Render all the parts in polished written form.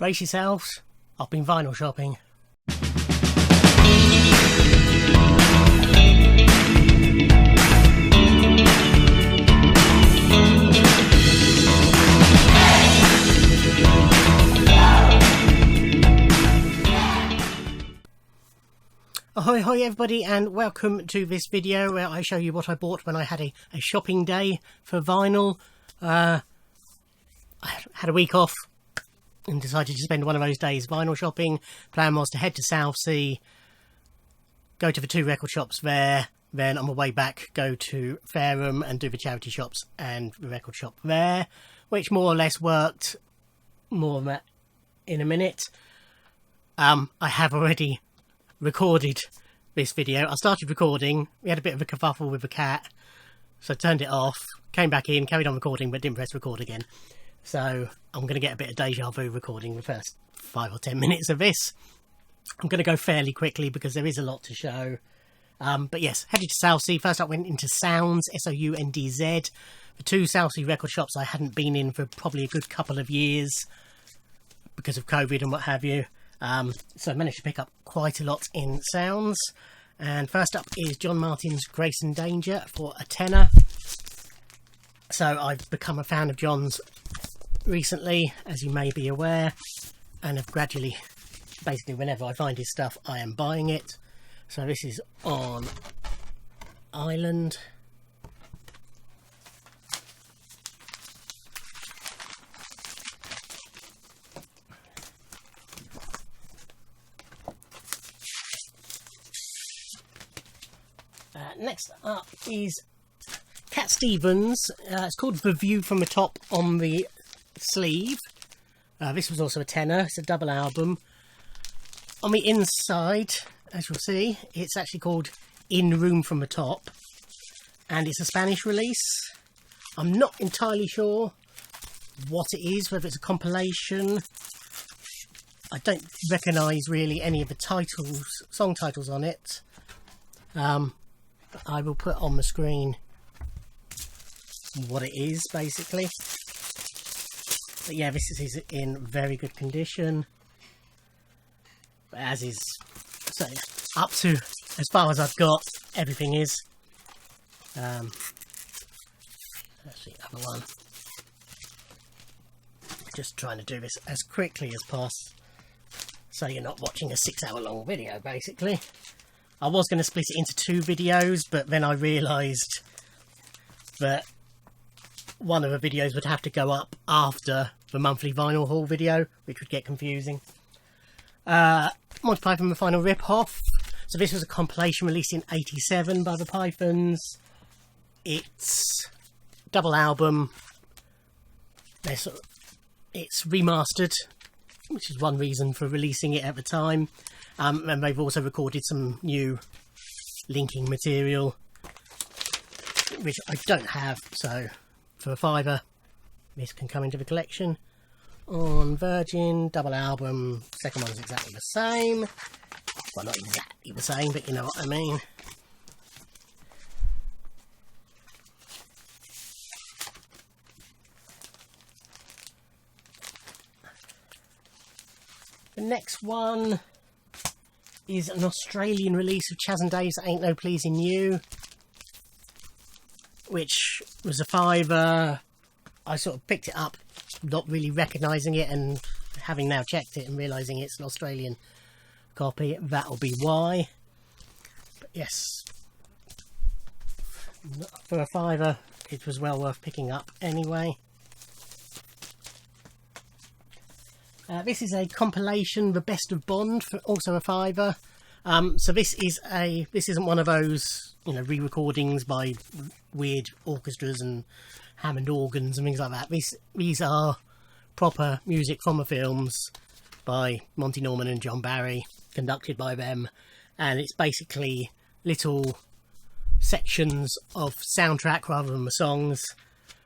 Brace yourselves, I've been vinyl shopping. Ahoy hoy everybody, and welcome to this video where I show you what I bought when I had a shopping day for vinyl. I had a week off and decided to spend one of those days vinyl shopping. Plan was to head to Soundz, go to the 2 record shops there, then on my way back go to Fareham and do the charity shops and the record shop there, which more or less worked. More on that in a minute. I have already recorded this video. I started recording, we had a bit of a kerfuffle with the cat, so I turned it off, came back in, carried on recording, but didn't press record again. So I'm going to get a bit of deja vu recording the first 5 or 10 minutes of this. I'm going to go fairly quickly because there is a lot to show. But yes, headed to Soundz. First I went into Soundz, Soundz. The 2 Soundz record shops I hadn't been in for probably a good couple of years because of COVID and what have you. So I managed to pick up quite a lot in Soundz. And first up is John Martyn's Grace and Danger for a tenner. So I've become a fan of John's recently, as you may be aware, and have gradually, basically whenever I find his stuff I am buying it. So this is on Island. Next up is Cat Stevens. It's called The View from the Top on the sleeve. This was also a tenner. It's a double album. On the inside, as you'll see, it's actually called In Room from the Top, and it's a Spanish release. I'm not entirely sure what it is, whether it's a compilation. I don't recognise really any of the titles, song titles on it. I will put on the screen what it is, basically. But yeah, this is in very good condition. But as is, so up to as far as I've got, everything is. That's the other one. Just trying to do this as quickly as possible, so you're not watching a 6-hour long video, basically. I was going to split it into 2 videos, but then I realised that one of the videos would have to go up after the monthly vinyl haul video, which would get confusing. Monty Python The Final Rip-Off. So this was a compilation released in '87 by the Pythons. It's double album. It's remastered, which is one reason for releasing it at the time. And they've also recorded some new linking material, which I don't have, so for a £5 this can come into the collection. On Virgin, double album, second one's exactly the same. Well, not exactly the same, but you know what I mean. The next one is an Australian release of Chas and Dave's Ain't No Pleasing You, which was a £5. I sort of picked it up not really recognising it, and having now checked it and realising it's an Australian copy, that'll be why. But yes, for a £5 it was well worth picking up anyway. This is a compilation, The Best of Bond, for also a £5. So this isn't one of those, you know, re-recordings by weird orchestras and Hammond organs and things like that. These are proper music from the films by Monty Norman and John Barry, conducted by them, and it's basically little sections of soundtrack rather than the songs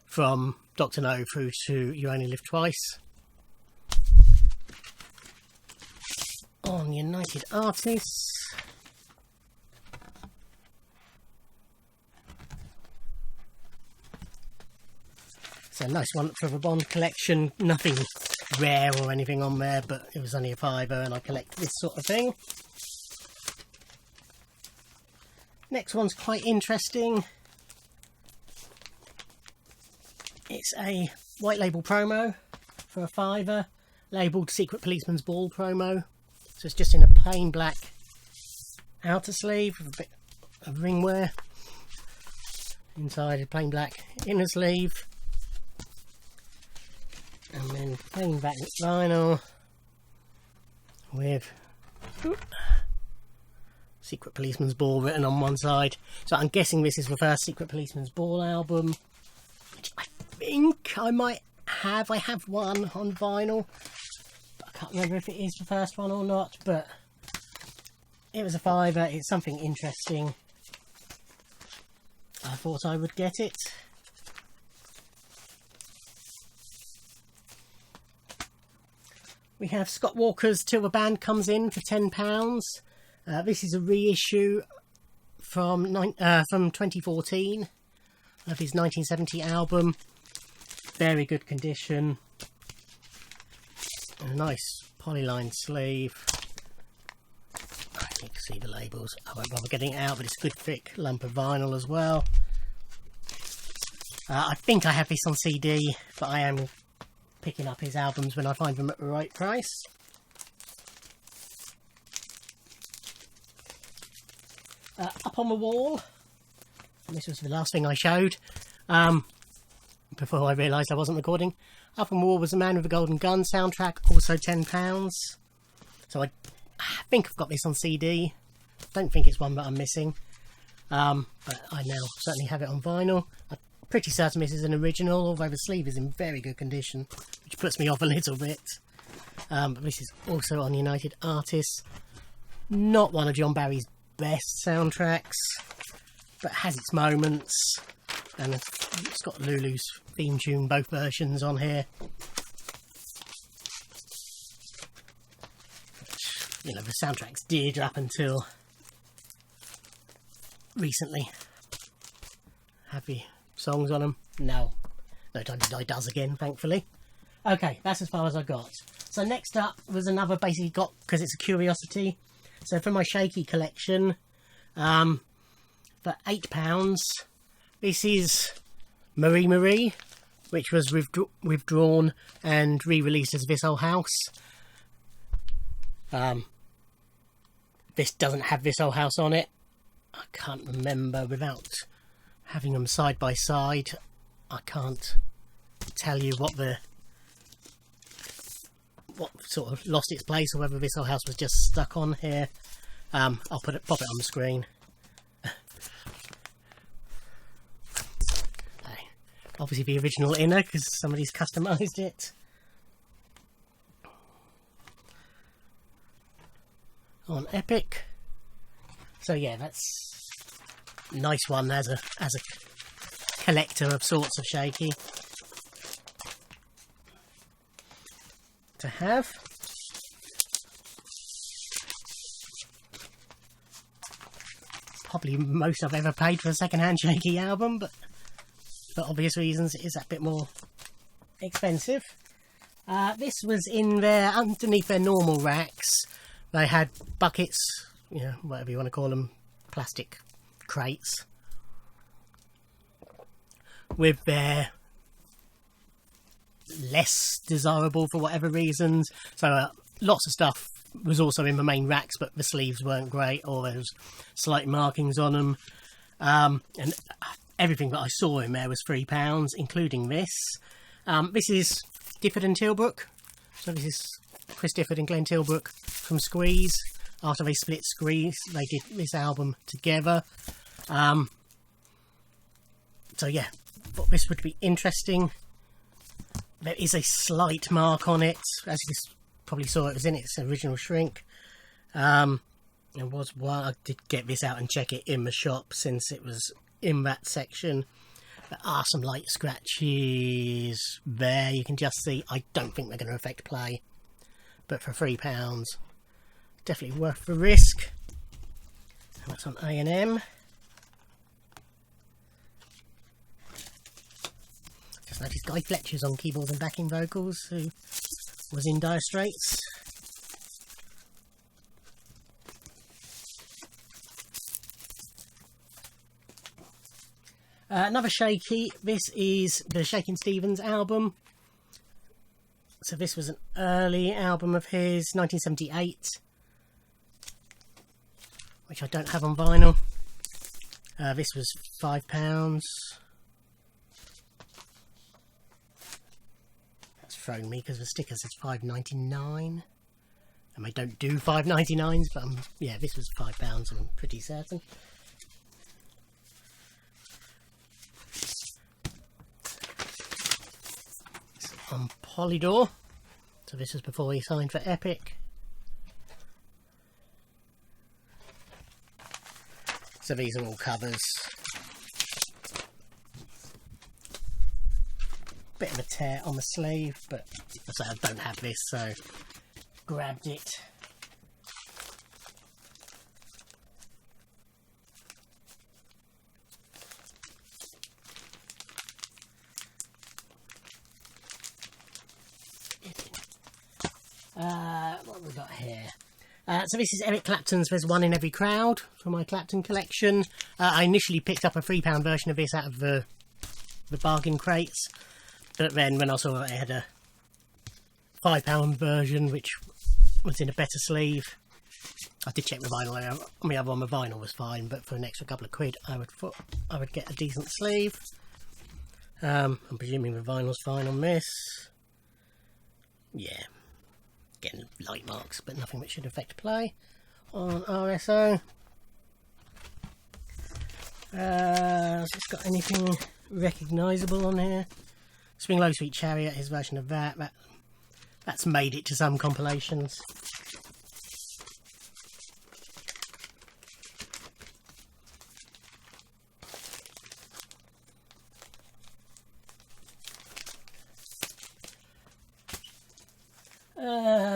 from Dr. No through to You Only Live Twice. On United Artists, so nice one for the Bond collection. Nothing rare or anything on there, but it was only a £5 and I collect this sort of thing. Next one's quite interesting. It's a white label promo for a £5, labelled Secret Policeman's Ball promo. So it's just in a plain black outer sleeve with a bit of ring wear. Inside a plain black inner sleeve. And then plain black vinyl with Secret Policeman's Ball written on one side. So I'm guessing this is the first Secret Policeman's Ball album, which I think I might have. I have one on vinyl, but I can't remember if it is the first one or not, but it was a £5. It's something interesting. I thought I would get it. We have Scott Walker's Till the Band Comes In for £10. This is a reissue from 2014 of his 1970 album. Very good condition. And a nice polyline sleeve. You can see the labels. I won't bother getting it out, but it's a good thick lump of vinyl as well. I think I have this on CD, but I am picking up his albums when I find them at the right price. Up on the Wall. And this was the last thing I showed before I realised I wasn't recording. Up on the Wall was The Man with the Golden Gun soundtrack, also £10. So I think I've got this on CD. Don't think it's one that I'm missing, but I now certainly have it on vinyl. I'm pretty certain this is an original, although the sleeve is in very good condition, which puts me off a little bit. But this is also on United Artists. Not one of John Barry's best soundtracks, but has its moments, and it's got Lulu's theme tune, both versions on here. You know, the soundtracks did up until recently have the songs on them. No Time to Die does again, thankfully. Okay, that's as far as I got. So next up was another, basically got, because it's a curiosity, so for my shaky collection, for £8, this is Marie Marie, which was withdrawn and re-released as This Old House. This doesn't have This Old House on it. I can't remember, without having them side by side, I can't tell you what sort of lost its place, or whether This Old House was just stuck on here. I'll pop it on the screen. Obviously the original inner, because somebody's customised it. On Epic. So yeah, that's a nice one as a collector of sorts of shaky to have. Probably most I've ever paid for a second-hand shaky album, but for obvious reasons it is a bit more expensive. This was in there underneath their normal racks. They had buckets, you know, whatever you want to call them, plastic crates, with their less desirable for whatever reasons. So lots of stuff was also in the main racks, but the sleeves weren't great, or there was slight markings on them. And everything that I saw in there was £3, including this. This is Difford and Tilbrook. So this is Chris Difford and Glenn Tilbrook from Squeeze. After they split Squeeze, they did this album together. So yeah, thought this would be interesting. There is a slight mark on it, as you probably saw. It was in its original shrink. There was one. I did get this out and check it in the shop, since it was in that section. There are some light scratches there, you can just see. I don't think they're going to affect play, but for £3, definitely worth the risk. And that's on A&M. Just noticed Guy Fletcher's on keyboards and backing vocals, who was in dire straits. Another shaky. This is the Shakin' Stevens album. So this was an early album of his, 1978, which I don't have on vinyl. This was £5. That's thrown me because the sticker says £5.99, and they don't do £5.99s. But yeah, this was £5. I'm pretty certain. On Polydor, so this was before he signed for Epic. So these are all covers. Bit of a tear on the sleeve, but as I say, I don't have this, so grabbed it. What have we got here? So this is Eric Clapton's There's One in Every Crowd for my Clapton collection. I initially picked up a £3 version of this out of the bargain crates, but then when I saw it, I had a £5 version which was in a better sleeve. I did check the vinyl. I mean, the other one, the vinyl was fine, but for an extra couple of quid I would get a decent sleeve. I'm presuming the vinyl's fine on this. Yeah, getting light marks, but nothing that should affect play on RSO. Has it got anything recognisable on here? Swing Low Sweet Chariot, his version of that's made it to some compilations.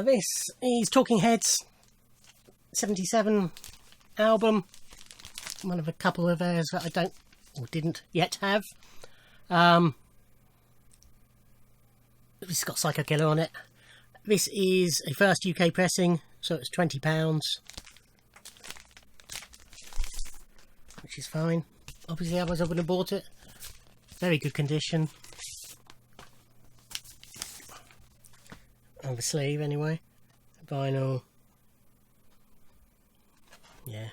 This is Talking Heads 77 album, one of a couple of theirs that I don't or didn't yet have. This has got Psycho Killer on it. This is a first UK pressing, so it's £20, which is fine. Obviously otherwise I wouldn't have bought it. Very good condition. On the sleeve anyway. Vinyl. Yeah.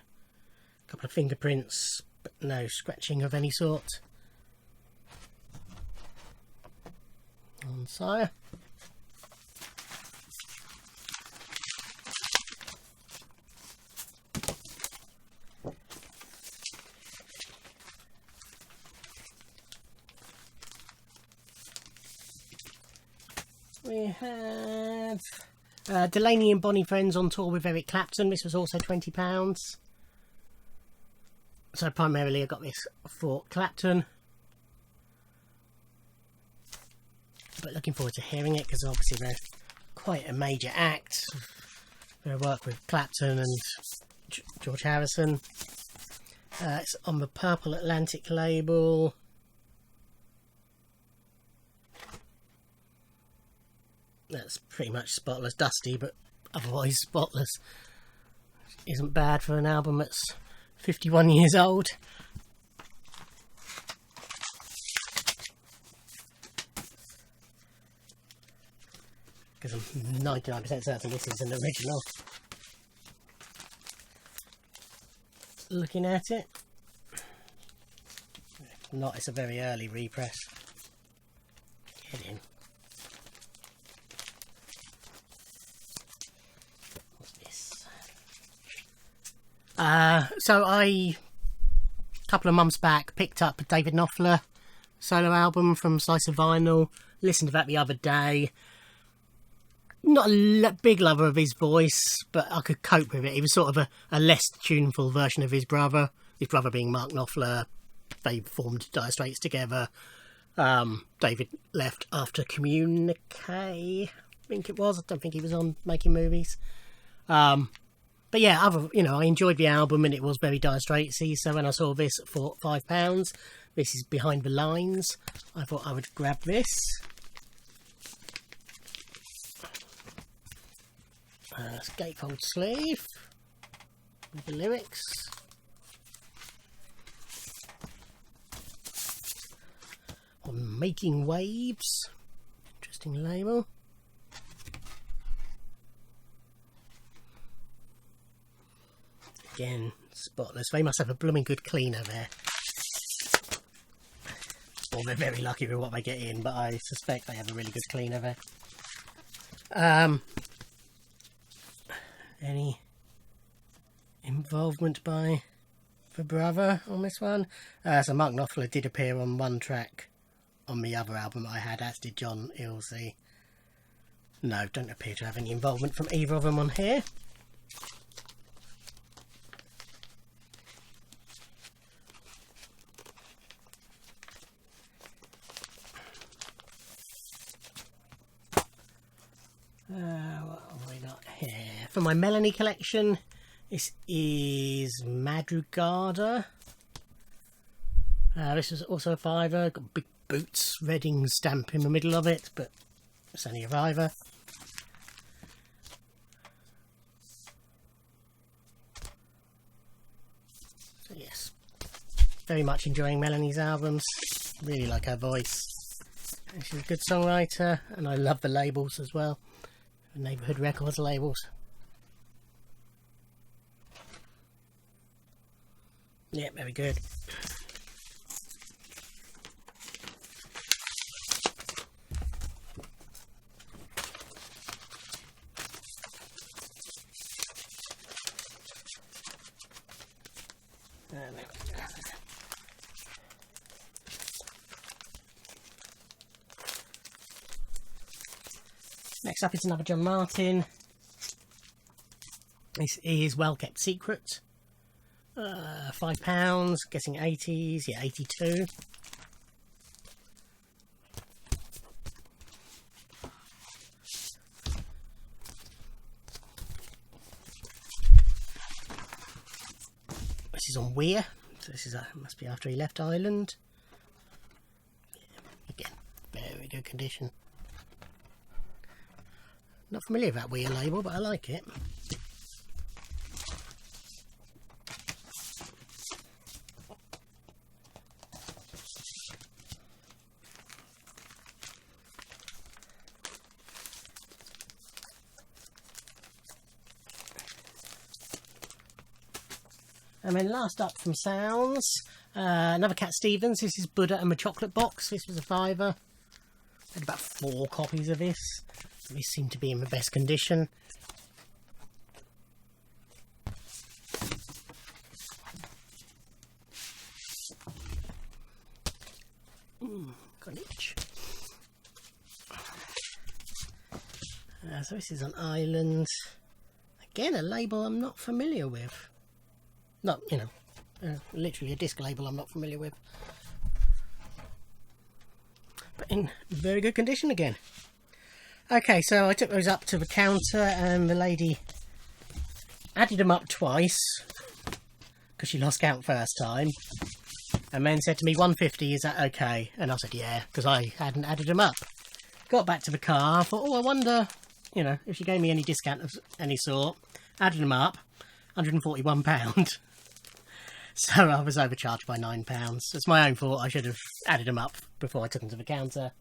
A couple of fingerprints, but no scratching of any sort. On sire. We have Delaney and Bonnie Friends on tour with Eric Clapton. This was also £20. So primarily I got this for Clapton. But looking forward to hearing it, because obviously they're quite a major act. Their work with Clapton and George Harrison. It's on the Purple Atlantic label. That's pretty much spotless, dusty, but otherwise spotless. Isn't bad for an album that's 51 years old. Because I'm 99% certain this is an original. Looking at it. If not, it's a very early repress. Get in. So a couple of months back picked up a David Knopfler solo album from Slice of Vinyl. Listened to that the other day. Not a big lover of his voice, but I could cope with it. He was sort of a less tuneful version of his brother being Mark Knopfler. They formed Dire Straits together. David left after Communique, I think it was. I don't think he was on making movies. But yeah, I enjoyed the album and it was very Dire Straitsy. So when I saw this for £5, this is Behind the Lines, I thought I would grab this. gatefold sleeve with the lyrics. On Making Waves. Interesting label. Again, spotless. They must have a blooming good cleaner there. Or they're very lucky with what they get in, but I suspect they have a really good cleaner there. Any involvement by the brother on this one? So Mark Knopfler did appear on one track on the other album I had, as did John Ilsey. No, don't appear to have any involvement from either of them on here. What have we got here? For my Melanie collection, this is Madrugada. This is also a fiver. Got big Boots Reading stamp in the middle of it, but it's only a fiver. So yes, very much enjoying Melanie's albums. Really like her voice. And she's a good songwriter, and I love the labels as well. Neighbourhood Records labels. Yeah, very good. Next up is another John Martin. This is Well Kept Secret. £5, guessing 80s, yeah, 82. This is on Weir, so this is must be after he left Ireland. Yeah, again, very good condition. Not familiar with that Weir label, but I like it. And then last up from Soundz, another Cat Stevens. This is Buddha and the Chocolate Box. This was a fiver. I had about 4 copies of this. These seem to be in the best condition. Got an itch. So this is an Island. Again, a label I'm not familiar with. Not, you know, literally a disc label I'm not familiar with. But in very good condition again. Okay, so I took those up to the counter and the lady added them up twice because she lost count first time, and then said to me, 150, is that okay? And I said yeah, because I hadn't added them up. Got back to the car, thought, oh, I wonder, you know, if she gave me any discount of any sort. Added them up, £141. So I was overcharged by £9. It's my own fault. I should have added them up before I took them to the counter.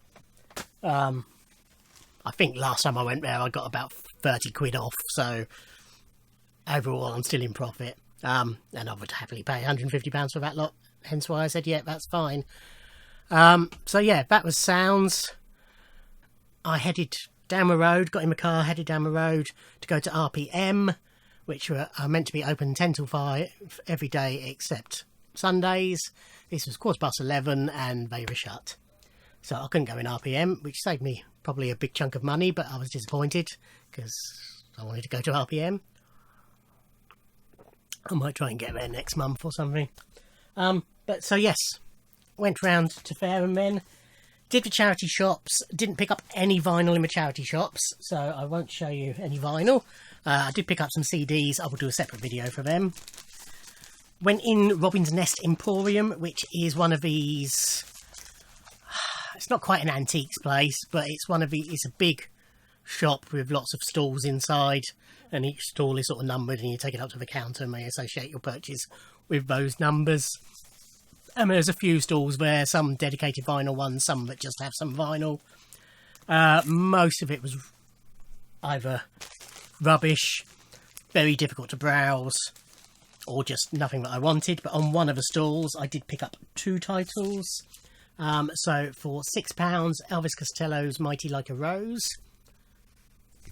I think last time I went there I got about 30 quid off, so overall I'm still in profit. And I would happily pay £150 for that lot, hence why I said yeah, that's fine. So yeah, that was Soundz. I headed down the road, got in the car, headed down the road to go to RPM, which are meant to be open 10 till 5 every day except Sundays. This was 11:15 and they were shut. So I couldn't go in RPM, which saved me probably a big chunk of money, but I was disappointed because I wanted to go to RPM. I might try and get there next month or something. But so yes, went round to Fair and Men, did the charity shops, didn't pick up any vinyl in the charity shops, so I won't show you any vinyl. I did pick up some CDs, I will do a separate video for them. Went in Robin's Nest Emporium, which is one of these... It's not quite an antiques place, but it's one of the... It's a big shop with lots of stalls inside, and each stall is sort of numbered, and you take it up to the counter and they associate your purchase with those numbers. And there's a few stalls there, some dedicated vinyl ones, some that just have some vinyl. Most of it was either rubbish, very difficult to browse, or just nothing that I wanted. But on one of the stalls I did pick up 2 titles. So for £6, Elvis Costello's Mighty Like a Rose,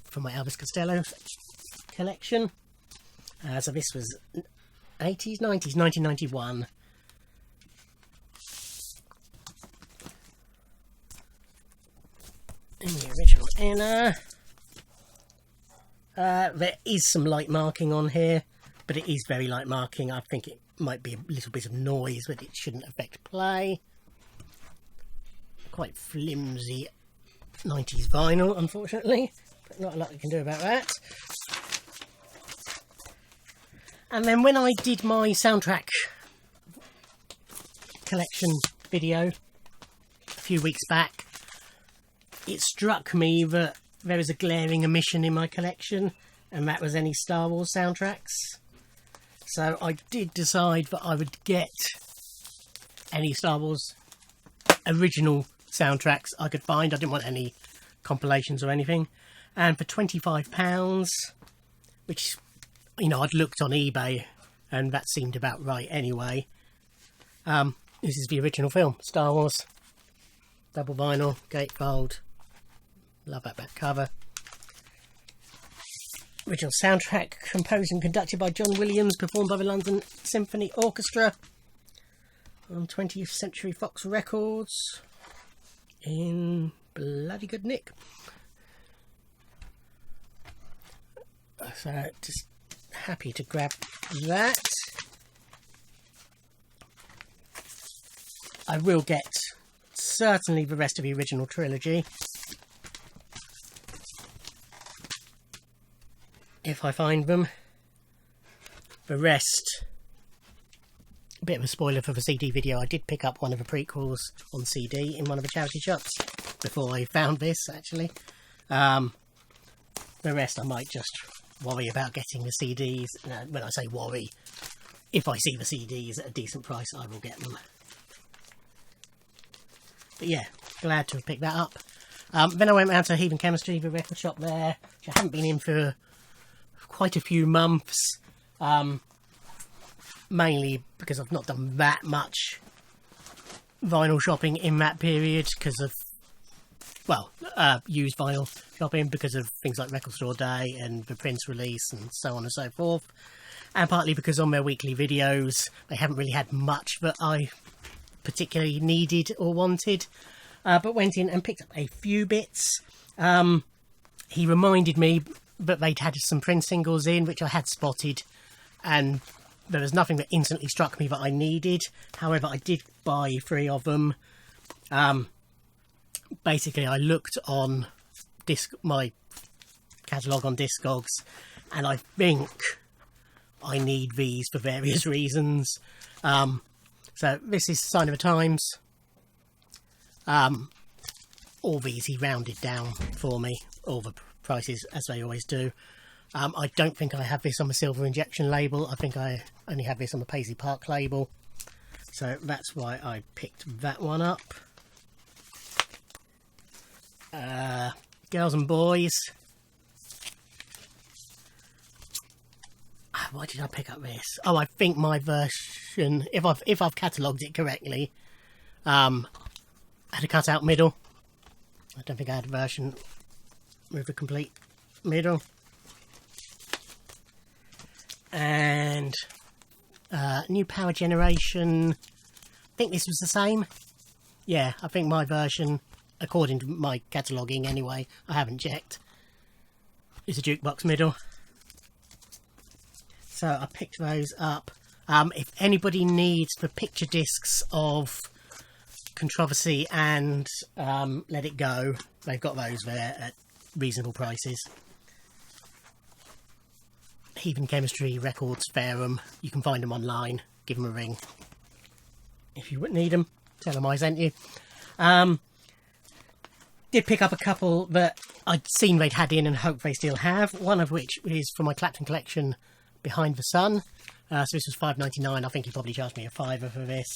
for my Elvis Costello collection. So this was 80s, 90s, 1991. In the original inner. There is some light marking on here, but it is very light marking. I think it might be a little bit of noise, but it shouldn't affect play. Quite flimsy 90s vinyl, unfortunately, but not a lot you can do about that. And then when I did my soundtrack collection video a few weeks back, it struck me that there was a glaring omission in my collection, and that was any Star Wars soundtracks. So I did decide that I would get any Star Wars original soundtracks I could find. I didn't want any compilations or anything. And for £25, which, you know, I'd looked on eBay and that seemed about right anyway. This is the original film, Star Wars. Double vinyl, gatefold. Love that back cover. Original soundtrack composed and conducted by John Williams, performed by the London Symphony Orchestra on 20th Century Fox Records, in bloody good nick. So just happy to grab that. I will get certainly the rest of the original trilogy if I find them. The rest, a bit of a spoiler for the CD video, I did pick up one of the prequels on CD in one of the charity shops before I found this, actually. The rest I might just worry about getting the CDs. When I say worry, if I see the CDs at a decent price, I will get them. But yeah, glad to have picked that up. Then I went round to Heathen Chemistry, the record shop there, which I haven't been in for quite a few months, mainly because I've not done that much vinyl shopping in that period because of, well, used vinyl shopping because of things like Record Store Day and the Prince release and so on and so forth, and partly because on their weekly videos they haven't really had much that I particularly needed or wanted, but went in and picked up a few bits. He reminded me that they'd had some Prince singles in, which I had spotted, and there was nothing that instantly struck me that I needed. However, I did buy 3 of them. Basically, I looked on my catalogue on Discogs, and I think I need these for various reasons. So this is Sign of the Times. All these he rounded down for me, all the prices, as they always do. I don't think I have this on the Silver Injection label. I think I only have this on the Paisley Park label. So that's why I picked that one up. Girls and Boys. Why did I pick up this? Oh, I think my version, if I've catalogued it correctly, had a cut out middle. I don't think I had a version with a complete middle. And New Power Generation. I think this was the same. Yeah, I think my version, according to my cataloguing anyway, I haven't checked, is a jukebox middle. So I picked those up. If anybody needs the picture discs of Controversy and Let It Go, they've got those there at reasonable prices. Heathen Chemistry Records, Fairham. You can find them online. Give them a ring if you need them. Tell them I sent you. Did pick up a couple that I'd seen they'd had in and hope they still have, one of which is from my Clapton collection, Behind the Sun. So this was £5.99. I think he probably charged me a fiver for this.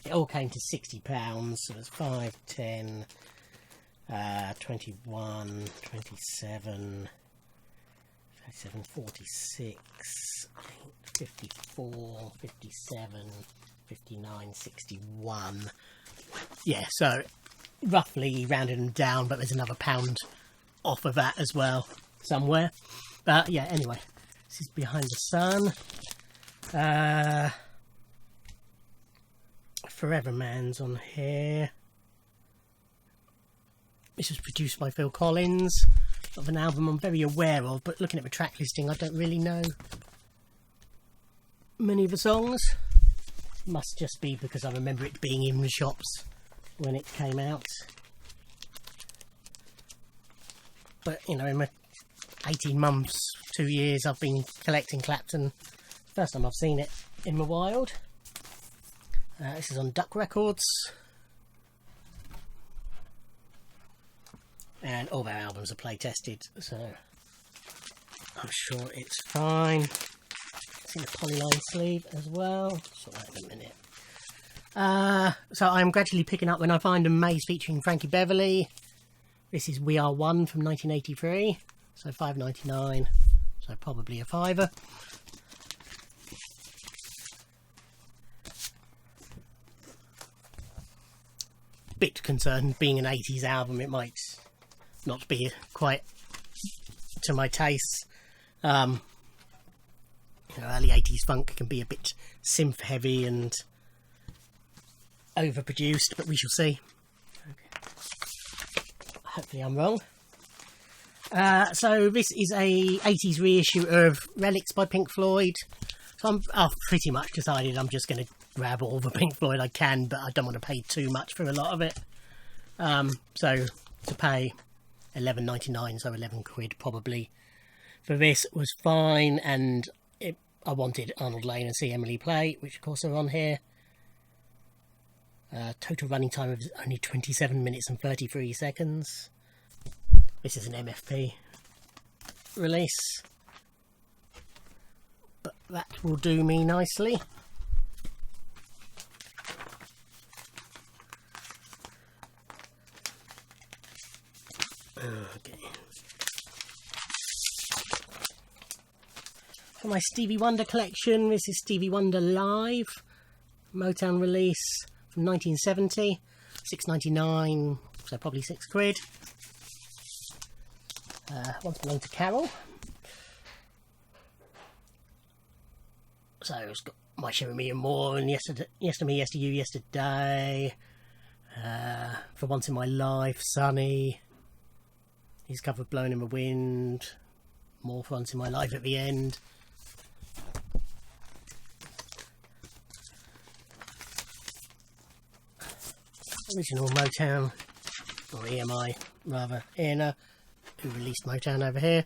It all came to £60, so it was 5, 10, 21, 27, 37, 46, 54, 57, 59, 61. Yeah, so roughly rounded them down, but there's another £1 off of that as well somewhere. But yeah, anyway, this is Behind the Sun. Forever Man's on here. This was produced by Phil Collins, of an album I'm very aware of, but looking at the track listing I don't really know many of the songs. Must just be because I remember it being in the shops when it came out. But you know, in my 18 months, 2 years I've been collecting Clapton, first time I've seen it in the wild. This is on Duck Records, and all their albums are play tested, so I'm sure it's fine. It's in a polyline sleeve as well. Sort that in a minute. So I'm gradually picking up When I Find a Maze featuring Frankie Beverly. This is We Are One from 1983, so £5.99, so probably a fiver. Bit concerned, being an 80s album, it might not be quite to my taste. You know, early 80s funk can be a bit synth heavy and overproduced, but we shall see. Okay. Hopefully I'm wrong. So this is a 80s reissue of Relics by Pink Floyd. So I've pretty much decided I'm just going to grab all the Pink Floyd I can, but I don't want to pay too much for a lot of it. So to pay £11.99, so 11 quid probably for this was fine, and I wanted Arnold Lane and See Emily Play, which of course are on here. Total running time of only 27 minutes and 33 seconds. This is an MFP release, but that will do me nicely. Okay. For my Stevie Wonder collection, this is Stevie Wonder Live, Motown release from 1970, £6.99, so probably 6 quid. Once belonged to Carol. So it's got My Share of Me and More, and Yesterday, Yesterday, Yesterday You, Yesterday, For Once in My Life, Sunny. He's covered Blowing in the Wind, More For Once in My Life at the end. Original Motown, or EMI rather, Inner, who released Motown over here.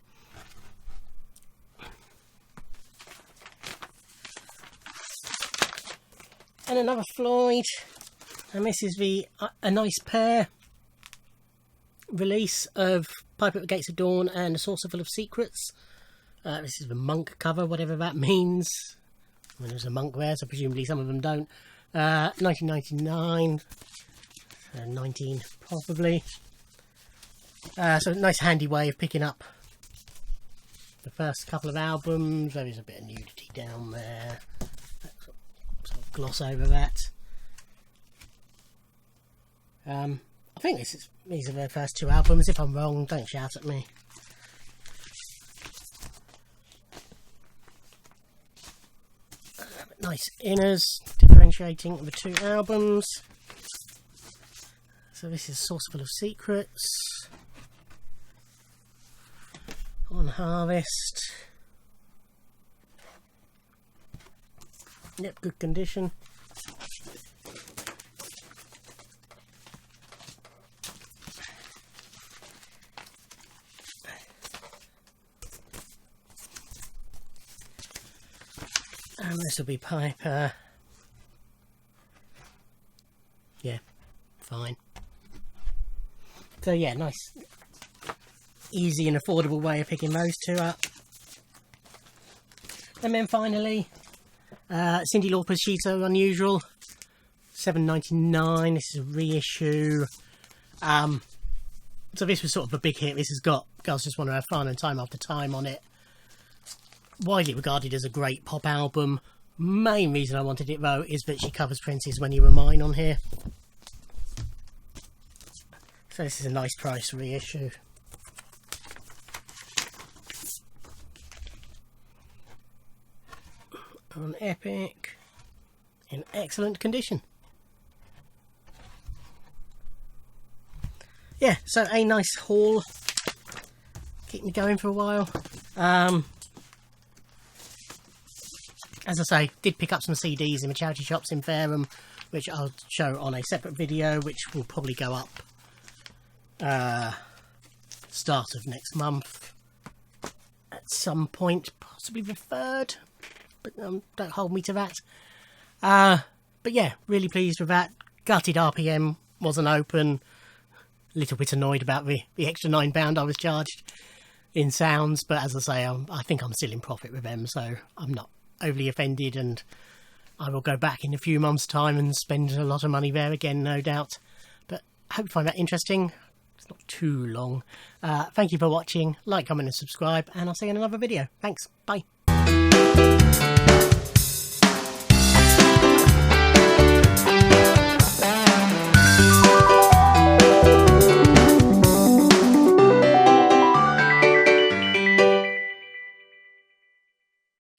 And another Floyd, and this is the A Nice Pair release of Pipe at the Gates of Dawn and A Saucer Full of Secrets. This is the monk cover, whatever that means. I mean, there's a monk there, so presumably some of them don't. 1999, 19 probably. So a nice handy way of picking up the first couple of albums. There is a bit of nudity down there. Sort of gloss over that. I think these are their first 2 albums. If I'm wrong, don't shout at me. Nice inners differentiating the 2 albums. So this is Saucer Full of Secrets, On Harvest. Yep, good condition. And this will be Piper. Yeah, fine. So yeah, nice easy and affordable way of picking those two up. And then finally, Cyndi Lauper's She's So Unusual, $7.99. This is a reissue. So this was sort of a big hit. This has got Girls Just Want to Have Fun and Time After Time on it. Widely regarded as a great pop album. Main reason I wanted it though is that she covers Prince's When You Were Mine on here. So this is a nice price reissue. On Epic, in excellent condition. Yeah, so a nice haul. Keep me going for a while. As I say, did pick up some CDs in the charity shops in Fareham, which I'll show on a separate video, which will probably go up start of next month at some point, possibly the 3rd, but don't hold me to that. But yeah, really pleased with that. Gutted RPM wasn't open. A little bit annoyed about the extra £9 I was charged in Soundz, but as I say, I think I'm still in profit with them, so I'm not overly offended, and I will go back in a few months' time and spend a lot of money there again, no doubt. But I hope you find that interesting. It's not too long. Thank you for watching. Like, comment and subscribe, and I'll see you in another video. Thanks. Bye.